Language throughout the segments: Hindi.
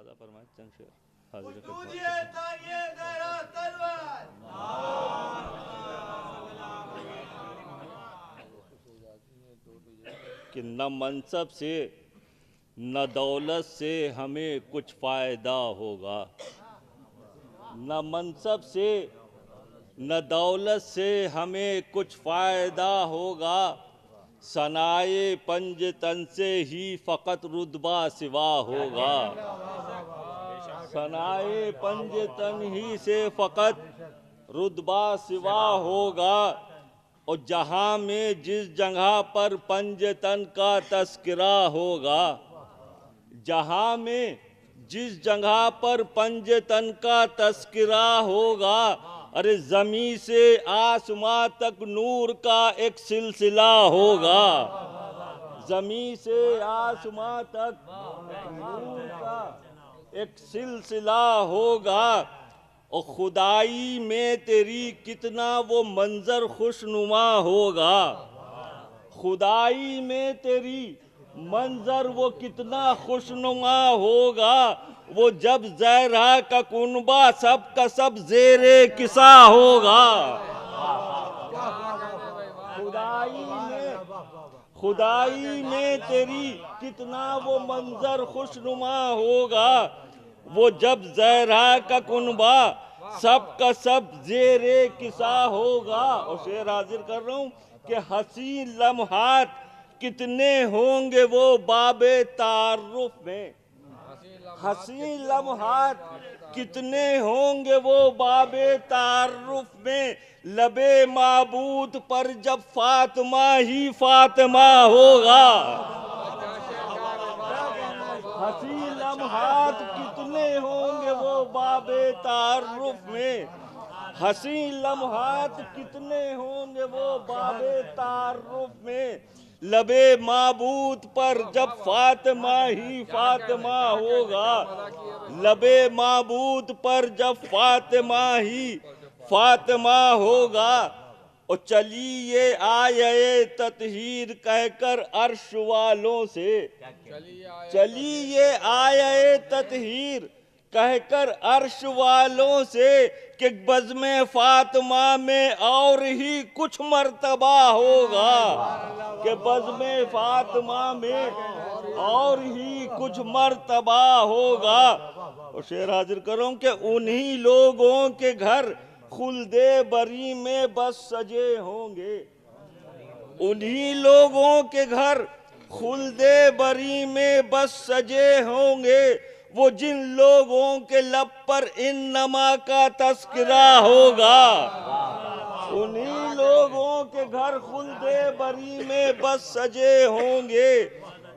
मुलाजा फरमाए चंद शेर हाजिर कि न मनसब से न दौलत से हमें कुछ फ़ायदा होगा, न मनसब से न दौलत से हमें कुछ फ़ायदा होगा, सनाए पंजतन से ही फ़कत रुतबा सिवा होगा। सनाए पंजतन ही से फ़कत रुतबा सिवा होगा, और जहाँ में जिस जगह पर पंजतन का तस्करा होगा, जहाँ में जिस जगह पर पंजतन का तस्करा होगा, अरे ज़मीं से आसमां तक नूर का एक सिलसिला होगा। ज़मीं से आसमां तक नूर का एक सिलसिला होगा, और खुदाई में तेरी कितना वो मंजर खुशनुमा होगा। खुदाई में तेरी मंजर वो कितना खुशनुमा होगा, वो जब ज़हरा का कुनबा सब का सब ज़ेरे किसा होगा। खुदाई में तेरी कितना वो मंजर खुशनुमा होगा, वो जब ज़हरा का कुनबा सब का सब ज़ेरे किसा होगा। और शेर हाजिर कर रहा हूँ कि हसी लम्हात कितने होंगे वो बाबे तारुफ में, हसी लम्हात कितने होंगे वो बाबे तारुफ में, लबे माबूद पर जब फातिमा ही फातिमा होगा। हसी लम्हात कितने होंगे वो बाबे तारुफ में, हसी लम्हात कितने होंगे वो बाबे तारुफ में, लबे माबूद पर जब फातिमा ही फातिमा होगा। लबे माबूद पर जब फातिमा ही फातिमा होगा, और चली ये आये ततहीर कहकर अर्श वालों से, चली ये आये ततहीर कहकर अर्श वालों से, कि बज़्म फातिमा में और ही कुछ मर्तबा होगा, कि बज़्म फातिमा में और ही कुछ मर्तबा होगा। और शेर हाजिर करूं कि उन्हीं लोगों के घर खुल्दे बरी में बस सजे होंगे, उन्हीं लोगों के घर खुल्दे बरी में बस सजे होंगे, वो जिन लोगों के लब पर इन्नमा का तस्करा होगा। उन्हीं लोगों के घर खुल्दे बरी में बस सजे होंगे,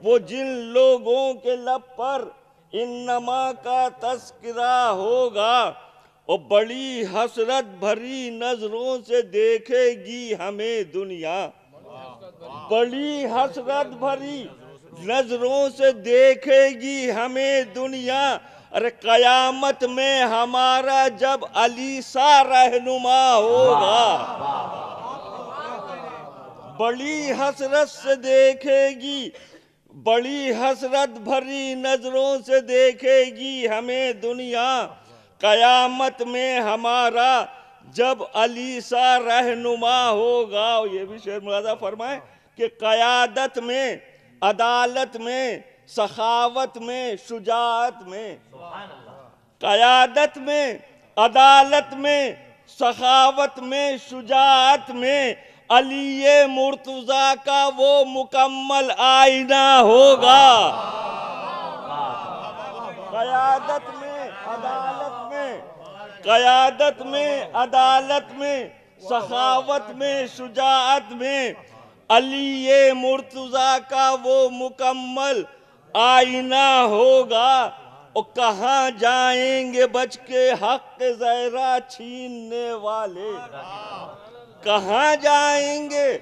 वो जिन लोगों के लब पर इन्नमा का तस्करा होगा, और बड़ी हसरत भरी नजरों से देखेगी हमें दुनिया, बड़ी हसरत भरी नजरों से देखेगी हमें दुनिया, अरे कयामत में हमारा जब अली सा रहनुमा होगा। बड़ी हसरत से देखेगी, बड़ी हसरत भरी नजरों से देखेगी हमें दुनिया, कयामत में हमारा जब अली सा रहनुमा होगा। और ये भी शेर मुलाजा फरमाए कि क़यादत में, अदालत में, सखावत में, शुजाअत में, क़यादत में, अदालत में, सखावत में, शुजाअत में, अली मुर्तज़ा का वो मुकम्मल आईना होगा। क़यादत में, अदालत में, क़यादत में, अदालत में, सखावत में, शुजाअत में, अली मुर्तज़ा का वो मुकम्मल आईना होगा। और कहाँ जाएंगे बच के हक़ ज़हरा छीनने वाले, कहाँ जाएंगे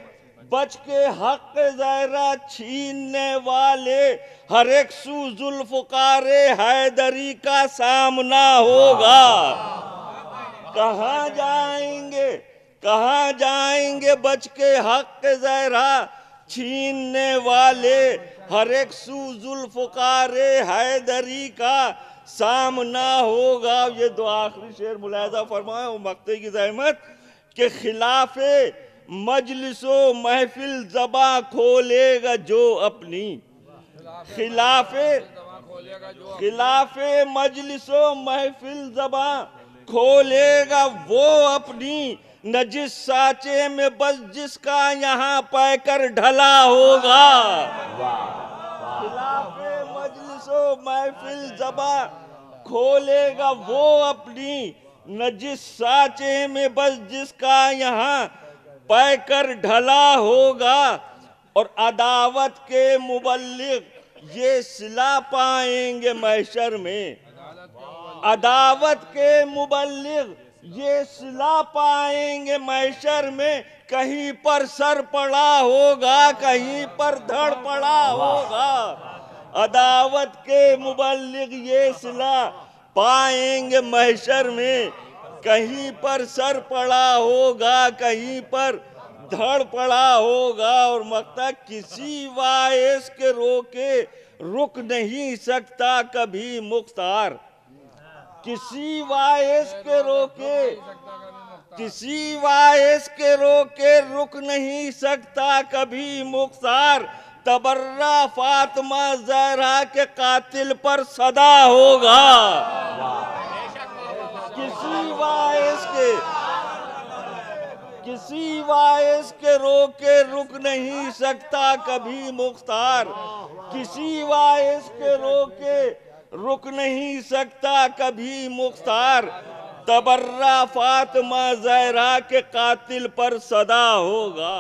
बच के हक़ ज़हरा छीनने वाले, हर एक सू ज़ुल्फ़िकारे हैदरी का सामना होगा। कहाँ जाएंगे, कहाँ जाएंगे बच के हक़ ज़हरा छीनने वाले, हर एक सू ज़ुल्फ़िकारे हैदरी का सामना होगा। ये दो आखिरी शेर मुलाहिजा फरमाए वो मक्ते की ज़हमत के खिलाफे मजलिसो महफिल ज़बा खोलेगा जो अपनी, खिलाफे मजलिसो महफिल ज़बा खोलेगा वो अपनी, न जिस साचे में बस जिसका यहाँ पैकर ढला होगा। खिलाफे मजलिसो महफिल ज़बा खोलेगा वो अपनी, न जिस साचे में बस जिसका यहाँ पैकर ढला होगा। और अदावत के मुबल्लिग ये सिला पाएंगे महशर में, अदावत के मुबल्लिग ये सिला पाएंगे महशर में। कहीं पर सर पड़ा होगा, कहीं पर धड़ पड़ा होगा। अदावत के मुबल्लिग ये सिला पाएंगे महशर में, कहीं पर सर पड़ा होगा, कहीं पर धड़ पड़ा होगा। और मक्ता किसी वायस के रोके रुक नहीं सकता कभी मुख्तार, किसी वायस के रोके, किसी वायस के रोके रुक नहीं सकता कभी मुख्तार। तबर्रा फातिमा ज़हरा के कातिल पर सदा होगा। किसी वायस के रोके रुक नहीं सकता कभी मुख्तार, किसी वायस के रोके रुक नहीं सकता कभी मुख्तार। तबर्रा फातिमा ज़हरा के कातिल पर सदा होगा।